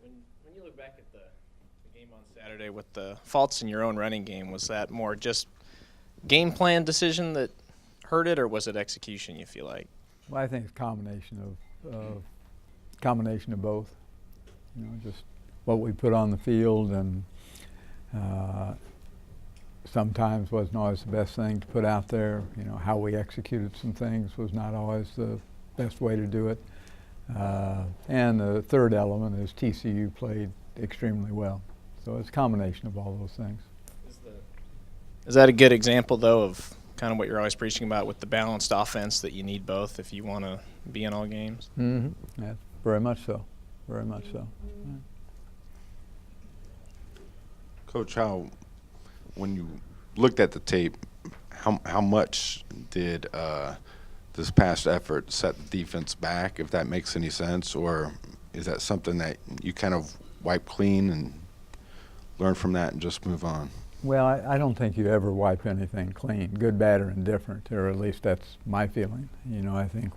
When you look back at the game on Saturday with the faults in your own running game, was that more just game plan decision that hurt it, or was it execution, you feel like? Well, I think it's a combination of both. You know, just what we put on the field, and sometimes wasn't always the best thing to put out there. You know, how we executed some things was not always the best way to do it. And the third element is TCU played extremely well. So it's a combination of all those things. Is that a good example, though, of kind of what you're always preaching about with the balanced offense, that you need both if you want to be in all games? Mm-hmm. Yeah, very much so. Very much so. Yeah. Coach, when you looked at the tape, how much did this past effort set the defense back, if that makes any sense, or is that something that you kind of wipe clean and learn from that and just move on? Well, I don't think you ever wipe anything clean, good, bad, or indifferent, or at least that's my feeling. You know, I think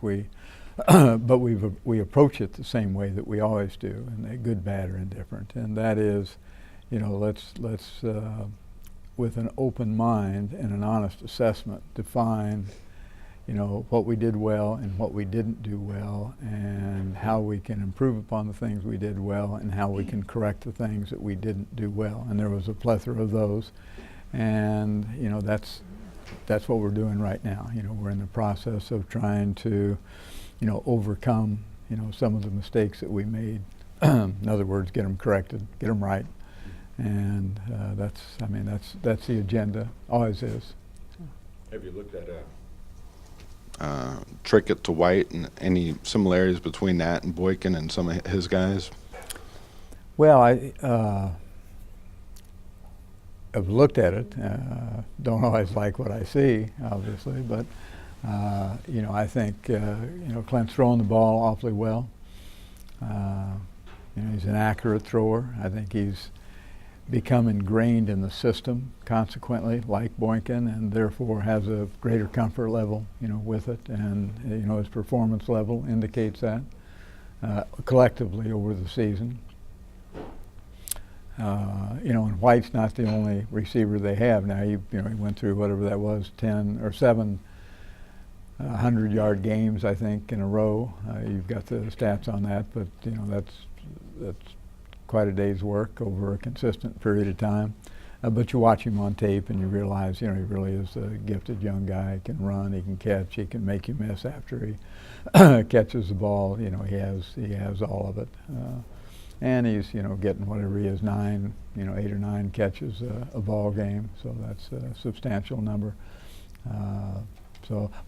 but we approach it the same way that we always do, and good, bad, or indifferent, and that is, you know, let's with an open mind and an honest assessment, define, you know, what we did well and what we didn't do well, and how we can improve upon the things we did well, and how we can correct the things that we didn't do well. And there was a plethora of those, and you know, that's what we're doing right now. You know, we're in the process of trying to, you know, overcome, you know, some of the mistakes that we made. In other words, get them corrected, get them right, and that's the agenda. Always is. Have you looked at Trickett to White and any similarities between that and Boykin and some of his guys? Well, I've looked at it. Don't always like what I see, obviously, but you know, I think you know, Clint's throwing the ball awfully well. You know, he's an accurate thrower. I think he's become ingrained in the system, consequently, like Boykin, and therefore has a greater comfort level, you know, with it. And you know, his performance level indicates that collectively over the season. You know, and White's not the only receiver they have now. You know, he went through whatever that was, 10 or 7 100-yard games, I think, in a row. You've got the stats on that, but you know, that's quite a day's work over a consistent period of time. But you watch him on tape and you realize, you know, he really is a gifted young guy. He can run, he can catch, he can make you miss after he catches the ball. You know, he has all of it. And he's, you know, getting whatever he is, 8 or 9 catches a ball game. So that's a substantial number.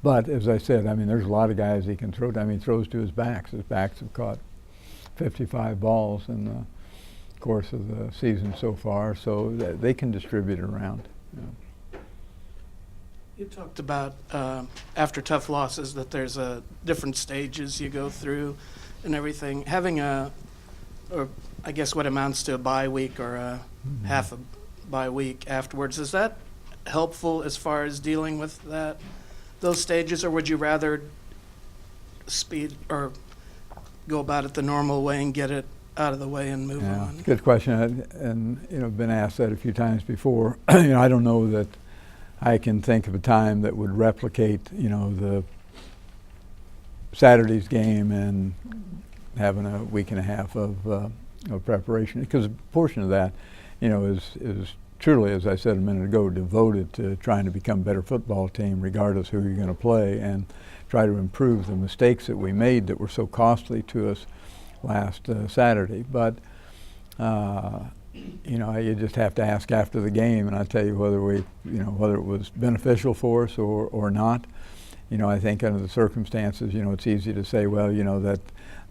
But as I said, I mean, there's a lot of guys he can throw to. I mean, he throws to his backs. His backs have caught 55 balls in the course of the season so far, so they can distribute it around. Yeah. You talked about after tough losses that there's different stages you go through and everything. Having or I guess what amounts to a bye week or half a bye week afterwards, is that helpful as far as dealing with those stages, or would you rather speed or go about it the normal way and get it out of the way and move on? Good question, and you know, been asked that a few times before. You know, I don't know that I can think of a time that would replicate, you know, the Saturday's game and having a week and a half of preparation, because a portion of that, you know, is truly, as I said a minute ago, devoted to trying to become a better football team, regardless who you're going to play, and try to improve the mistakes that we made that were so costly to us last Saturday. But you know, you just have to ask after the game, and I'll tell you whether it was beneficial for us or not. You know, I think under the circumstances, you know, it's easy to say, well, you know, that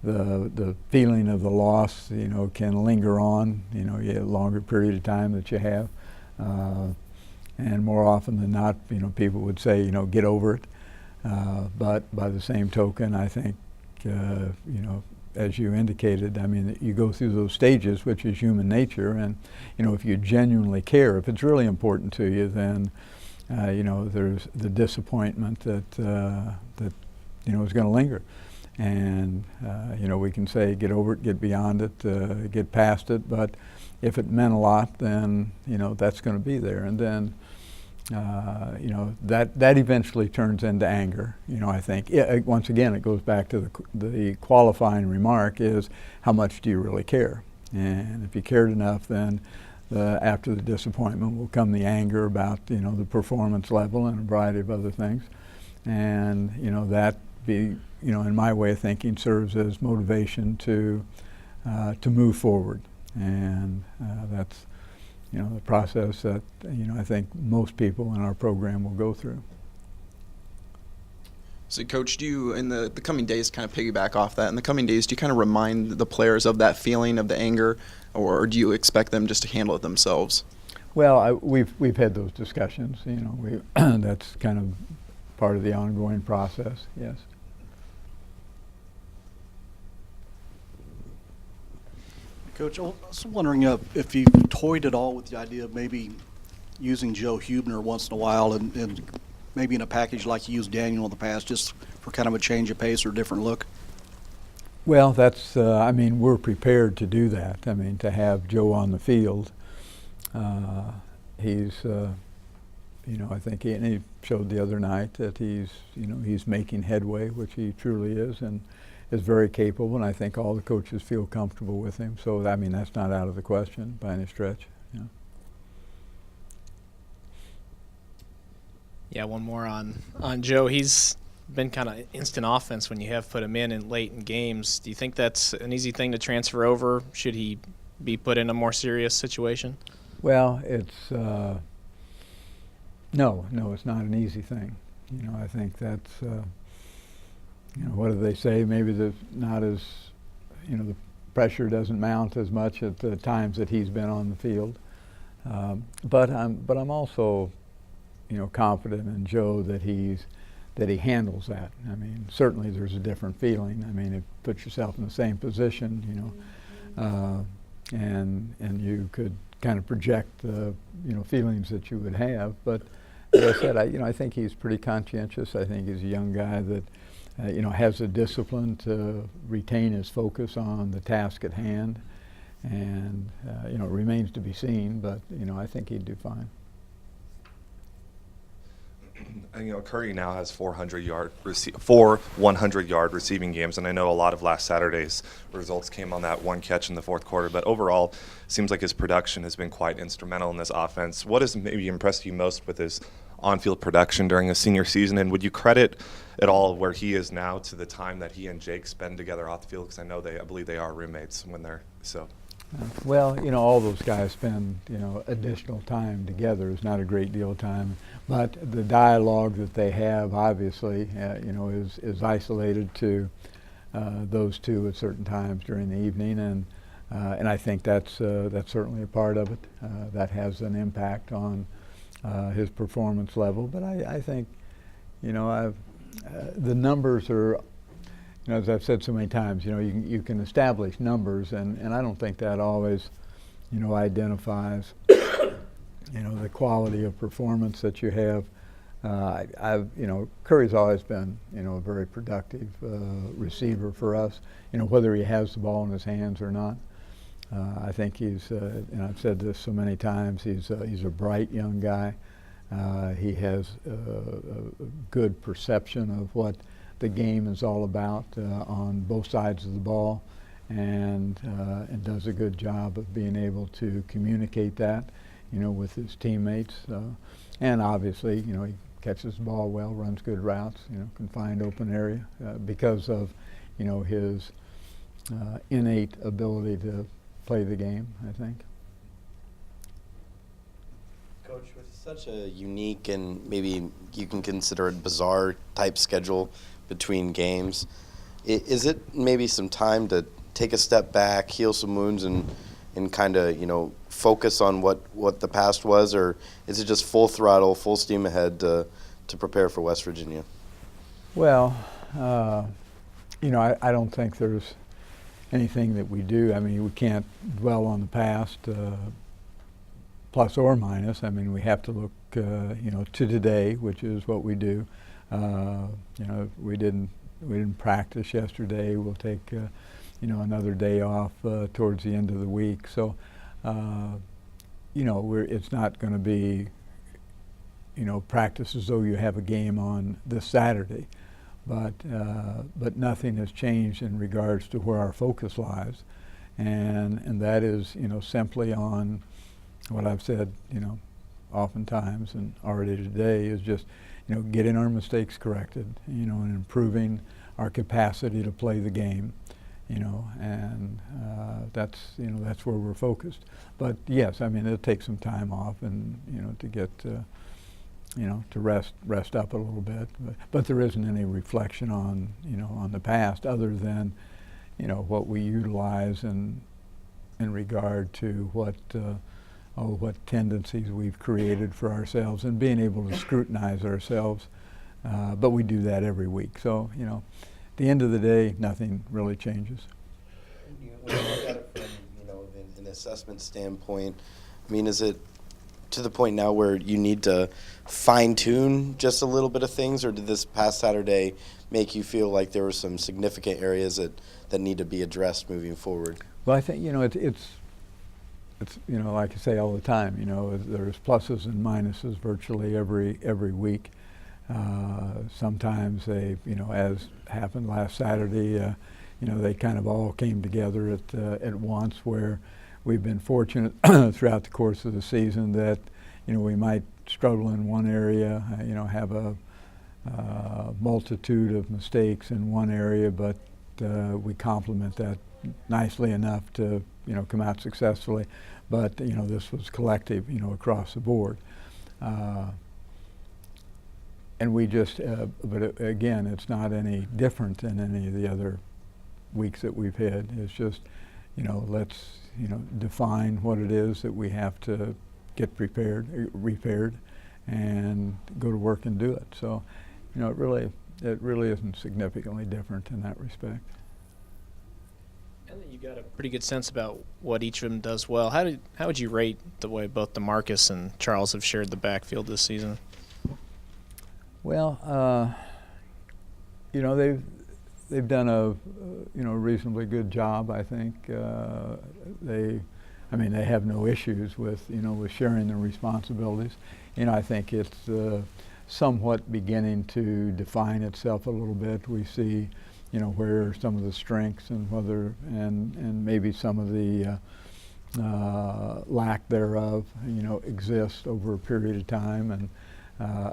the feeling of the loss, you know, can linger on, you know, a longer period of time that you have. And more often than not, you know, people would say, you know, get over it. But by the same token, I think, you know, as you indicated, I mean, you go through those stages, which is human nature, and, you know, if you genuinely care, if it's really important to you, then, you know, there's the disappointment that, you know, is going to linger. And we can say get over it, get beyond it, get past it. But if it meant a lot, then that's going to be there. And then that eventually turns into anger. I think once again it goes back to the qualifying remark is how much do you really care? And if you cared enough, then after the disappointment will come the anger about the performance level and a variety of other things, and that in my way of thinking serves as motivation to move forward, and that's the process that I think most people in our program will go through. So, Coach, do you, in the coming days, kind of piggyback off that, in the coming days, do you kind of remind the players of that feeling of the anger, or do you expect them just to handle it themselves? Well, we've had those discussions. That's kind of part of the ongoing process. Yes. Coach, I was wondering if you toyed at all with the idea of maybe using Joe Huebner once in a while and maybe in a package like you used Daniel in the past, just for kind of a change of pace or a different look? Well, that's, we're prepared to do that. To have Joe on the field. He's, I think he showed the other night that he's making headway, which he truly is, and is very capable, and I think all the coaches feel comfortable with him. So, that's not out of the question by any stretch. Yeah, one more on Joe. He's been kind of instant offense when you have put him in late in games. Do you think that's an easy thing to transfer over? Should he be put in a more serious situation? Well, it's no, it's not an easy thing. I think that's what do they say? Maybe not as the pressure doesn't mount as much at the times that he's been on the field. But I'm also confident in Joe that he handles that. Certainly there's a different feeling. You put yourself in the same position, and you could kind of project the feelings that you would have. But as I said, I think he's pretty conscientious. I think he's a young guy that has the discipline to retain his focus on the task at hand, and it remains to be seen. But I think he'd do fine. Curry now has 100-yard receiving games, and I know a lot of last Saturday's results came on that one catch in the fourth quarter, but overall, it seems like his production has been quite instrumental in this offense. What has maybe impressed you most with his on-field production during his senior season, and would you credit at all where he is now to the time that he and Jake spend together off the field? Because I believe they are roommates when they're so. Well, all those guys spend, additional time together. It's not a great deal of time, but the dialogue that they have, obviously, is isolated to those two at certain times during the evening, and I think that's certainly a part of it. That has an impact on his performance level. But I think, the numbers are. As I've said so many times, you can establish numbers, and I don't think that always, identifies, the quality of performance that you have. Curry's always been, a very productive receiver for us. Whether he has the ball in his hands or not, I think he's, and I've said this so many times, he's a bright young guy. He has a good perception of what the game is all about on both sides of the ball, and does a good job of being able to communicate that, with his teammates. And obviously, he catches the ball well, runs good routes, can find open area because of, his innate ability to play the game, I think. Coach, with such a unique and maybe you can consider it bizarre type schedule between games, is it maybe some time to take a step back, heal some wounds, and kind of focus on what the past was, or is it just full throttle, full steam ahead to prepare for West Virginia? Well, I don't think there's anything that we do. We can't dwell on the past, plus or minus. We have to look, to today, which is what we do. We didn't we didn't practice yesterday. We'll take another day off towards the end of the week. So it's not going to be practice as though you have a game on this Saturday, but nothing has changed in regards to where our focus lies, and that is simply on what I've said oftentimes and already today is just getting our mistakes corrected, and improving our capacity to play the game, and that's where we're focused. But yes, I mean it'll take some time off and to get to rest up a little bit. But there isn't any reflection on on the past other than what we utilize in regard to what tendencies we've created for ourselves and being able to scrutinize ourselves. But we do that every week. So at the end of the day, nothing really changes. When you look at it from an assessment standpoint, I mean, is it to the point now where you need to fine-tune just a little bit of things, or did this past Saturday make you feel like there were some significant areas that need to be addressed moving forward? Well, I think it's like I say all the time, there's pluses and minuses virtually every week. Sometimes they, as happened last Saturday, they kind of all came together at once, where we've been fortunate throughout the course of the season that we might struggle in one area, have a multitude of mistakes in one area, but we complement that nicely enough to come out successfully. But this was collective, across the board. And we just, but again, it's not any different than any of the other weeks that we've had. It's just, let's, define what it is that we have to get repaired, and go to work and do it. So, it really isn't significantly different in that respect. And then you got a pretty good sense about what each of them does well. How would you rate the way both DeMarcus and Charles have shared the backfield this season? Well, they've done a reasonably good job, I think. They have no issues with with sharing their responsibilities. I think it's somewhat beginning to define itself a little bit. We see where some of the strengths and and maybe some of the lack thereof exist over a period of time, and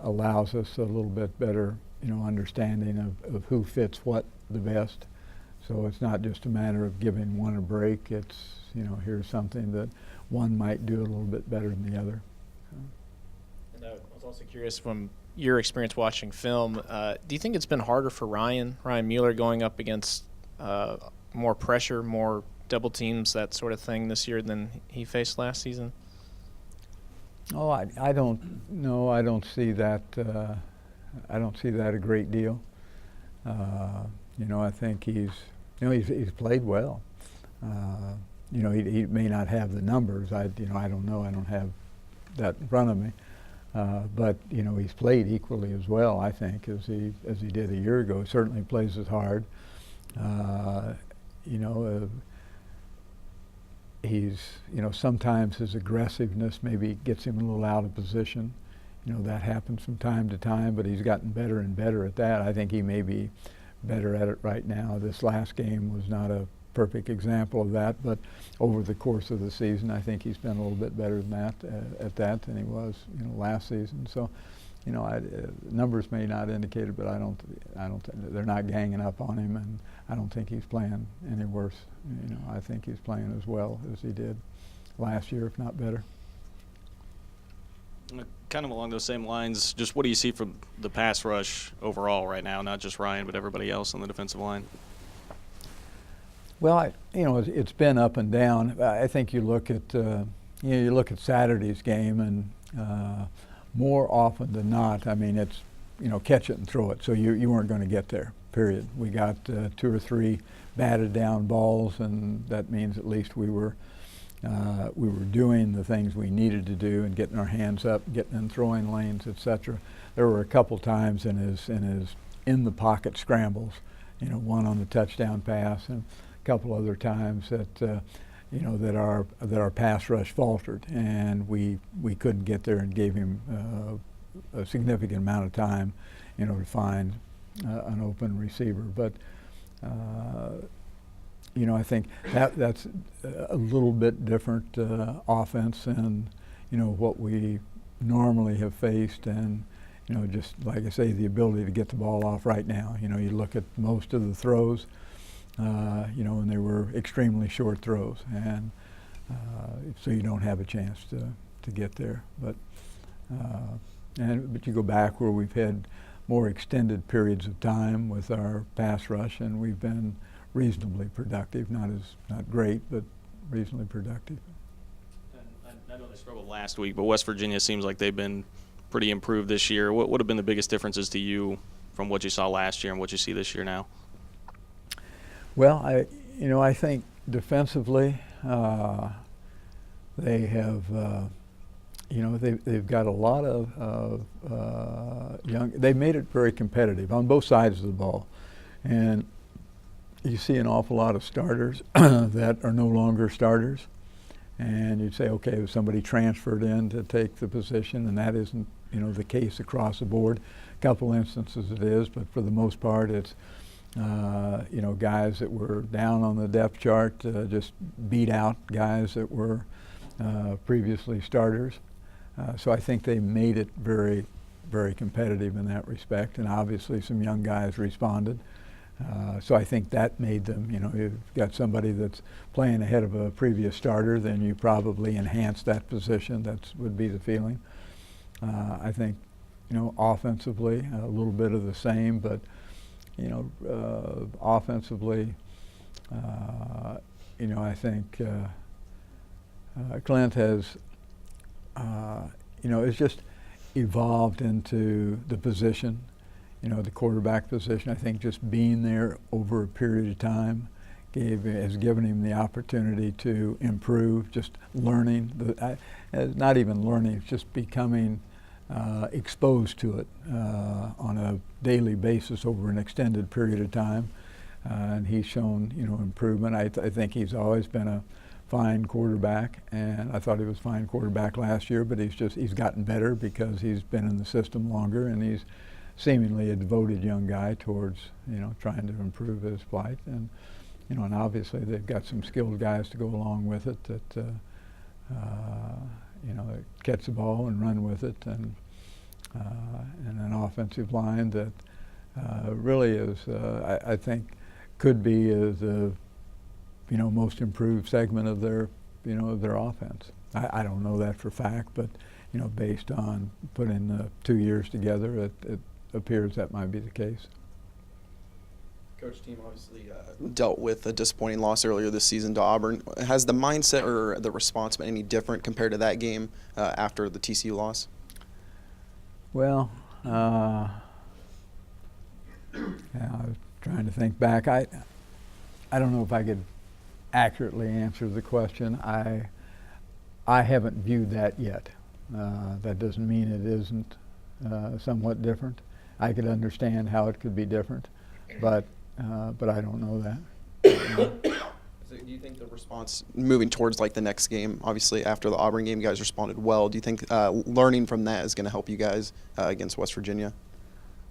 allows us a little bit better understanding of who fits what the best. So it's not just a matter of giving one a break. It's here's something that one might do a little bit better than the other. And I was also curious, from your experience watching film, do you think it's been harder for Ryan Mueller going up against more pressure, more double teams, that sort of thing this year than he faced last season? Oh, I don't know. I don't see that. I don't see that a great deal. I think he's played well. He may not have the numbers. I don't know. I don't have that in front of me. But he's played equally as well, I think, as he did a year ago. He certainly plays as hard. He's sometimes his aggressiveness maybe gets him a little out of position. That happens from time to time, but he's gotten better and better at that. I think he may be better at it right now. This last game was not a perfect example of that, but over the course of the season, I think he's been a little bit better than that at that than he was last season. So numbers may not indicate it, but I don't think they're not ganging up on him, and I don't think he's playing any worse. I think he's playing as well as he did last year, if not better. Kind of along those same lines, just what do you see from the pass rush overall right now? Not just Ryan, but everybody else on the defensive line. Well, it's been up and down. I think you look at Saturday's game, and more often than not, it's catch it and throw it. So you weren't going to get there. Period. We got 2 or 3 batted down balls, and that means at least we were doing the things we needed to do and getting our hands up, getting in throwing lanes, etc. There were a couple times in his in the pocket scrambles, one on the touchdown pass and a couple other times that that our pass rush faltered, and we couldn't get there, and gave him a significant amount of time, to find an open receiver. But I think that's a little bit different offense than what we normally have faced, and just like I say, the ability to get the ball off right now. You look at most of the throws, and they were extremely short throws, and so you don't have a chance to get there. But but you go back where we've had more extended periods of time with our pass rush, and we've been reasonably productive. Not great, but reasonably productive. I know they struggled last week, but West Virginia seems like they've been pretty improved this year. What would have been the biggest differences to you from what you saw last year and what you see this year now? Well, I think defensively, they have, they've got a lot of young. They've made it very competitive on both sides of the ball, and you see an awful lot of starters that are no longer starters, and you'd say, okay, if somebody transferred in to take the position, and that isn't the case across the board. A couple instances it is, but for the most part, it's guys that were down on the depth chart just beat out guys that were previously starters. So I think they made it very, very competitive in that respect, and obviously some young guys responded. So I think that made them, you've got somebody that's playing ahead of a previous starter, then you probably enhance that position. That would be the feeling. I think, offensively, a little bit of the same, but offensively, I think Clint has, it's just evolved into the position, the quarterback position. I think just being there over a period of time has given him the opportunity to improve, just learning, not even learning, just becoming exposed to it on a daily basis over an extended period of time. And he's shown, improvement. I think he's always been a fine quarterback, and I thought he was a fine quarterback last year, but he's gotten better because he's been in the system longer, and he's seemingly a devoted young guy towards, trying to improve his plight. And, and obviously they've got some skilled guys to go along with it that, catch the ball and run with it, and an offensive line that really is, I think, could be the most improved segment of their offense. I don't know that for fact, but based on putting the 2 years together, it appears that might be the case. Coach, team obviously dealt with a disappointing loss earlier this season to Auburn. Has the mindset or the response been any different compared to that game after the TCU loss? Well, yeah, I was trying to think back. I don't know if I could accurately answer the question. I haven't viewed that yet. That doesn't mean it isn't somewhat different. I could understand how it could be different, but I don't know that. So do you think the response moving towards the next game, obviously after the Auburn game, you guys responded well. Do you think learning from that is going to help you guys against West Virginia?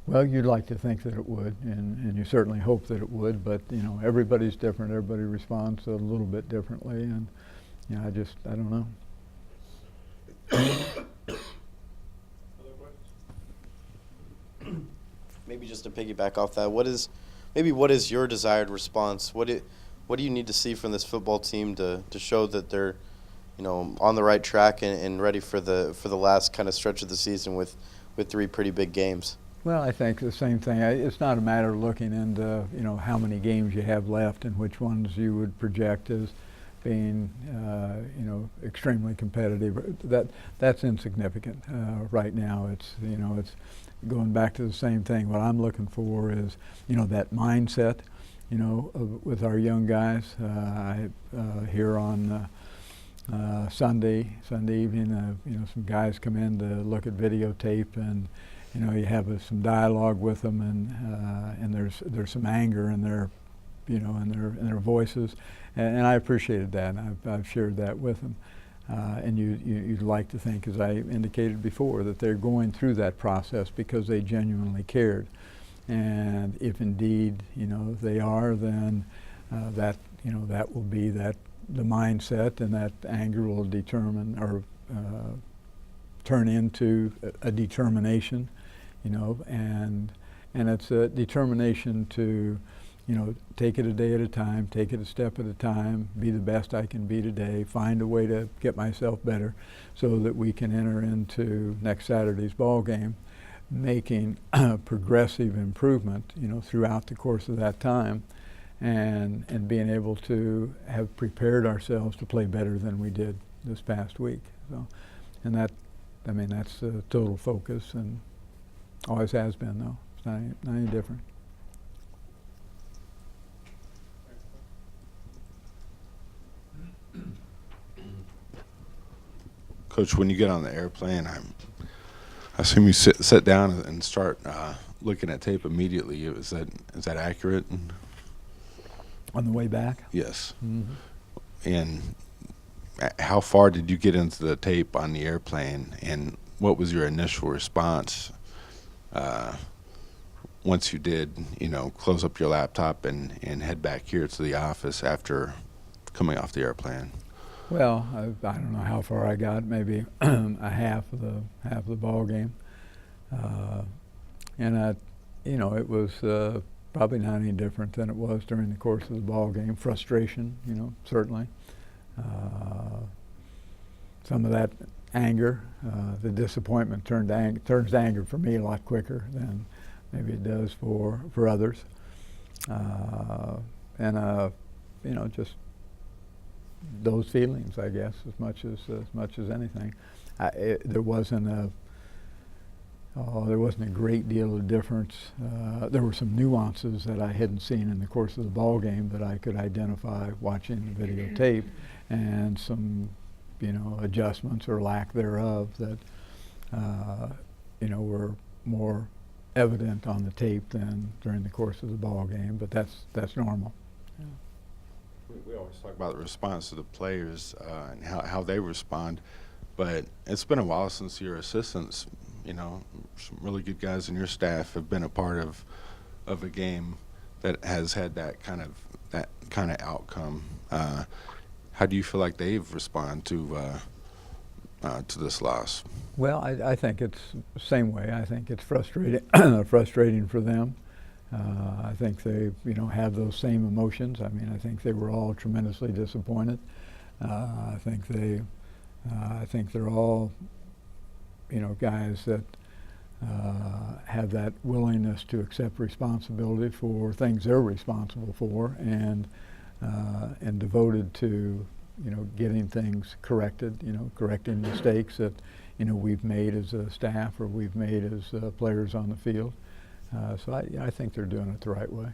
Well, you'd like to think that it would, and you certainly hope that it would, but everybody's different. Everybody responds a little bit differently, and I don't know. Maybe just to piggyback off that, what is your desired response? What do you need to see from this football team to show that they're, on the right track and ready for the last kind of stretch of the season with 3 pretty big games? Well, I think the same thing. It's not a matter of looking into how many games you have left and which ones you would project as being extremely competitive. That's insignificant right now. It's it's going back to the same thing. What I'm looking for is that mindset with our young guys. Here on Sunday evening, some guys come in to look at videotape, and you have some dialogue with them, and there's some anger in their, in their voices, and I appreciated that. And I've shared that with them, and you'd like to think, as I indicated before, that they're going through that process because they genuinely cared, and if indeed they are, then that that will be the mindset, and that anger will determine or turn into a determination, and it's a determination to, take it a day at a time, take it a step at a time, be the best I can be today, find a way to get myself better so that we can enter into next Saturday's ball game making progressive improvement, throughout the course of that time, and being able to have prepared ourselves to play better than we did this past week. So, and that's the total focus, and always has been, though. It's not any different. Coach, when you get on the airplane, I assume you sit down and start looking at tape immediately. Is that accurate? On the way back? Yes. Mm-hmm. And how far did you get into the tape on the airplane, and what was your initial response once you did, close up your laptop and head back here to the office after coming off the airplane? Well, I don't know how far I got. Maybe a half of the ball game, and it was probably not any different than it was during the course of the ball game. Frustration, certainly. Some of that anger, the disappointment turns to anger for me a lot quicker than maybe it does for others, and just those feelings, I guess, as much as anything. There wasn't a great deal of difference. There were some nuances that I hadn't seen in the course of the ball game that I could identify watching the videotape, and some, adjustments or lack thereof that, were more evident on the tape than during the course of the ball game. But that's normal. Yeah. We always talk about the response to the players and how they respond, but it's been a while since your assistants, some really good guys in your staff have been a part of a game that has had that kind of outcome. How do you feel like they've responded to this loss? Well, I think it's the same way. I think it's frustrating for them. I think they, have those same emotions. I mean, I think they were all tremendously disappointed. I think they're all, guys that have that willingness to accept responsibility for things they're responsible for, and devoted to, getting things corrected. Correcting mistakes that, we've made as a staff or we've made as players on the field. So I think they're doing it the right way.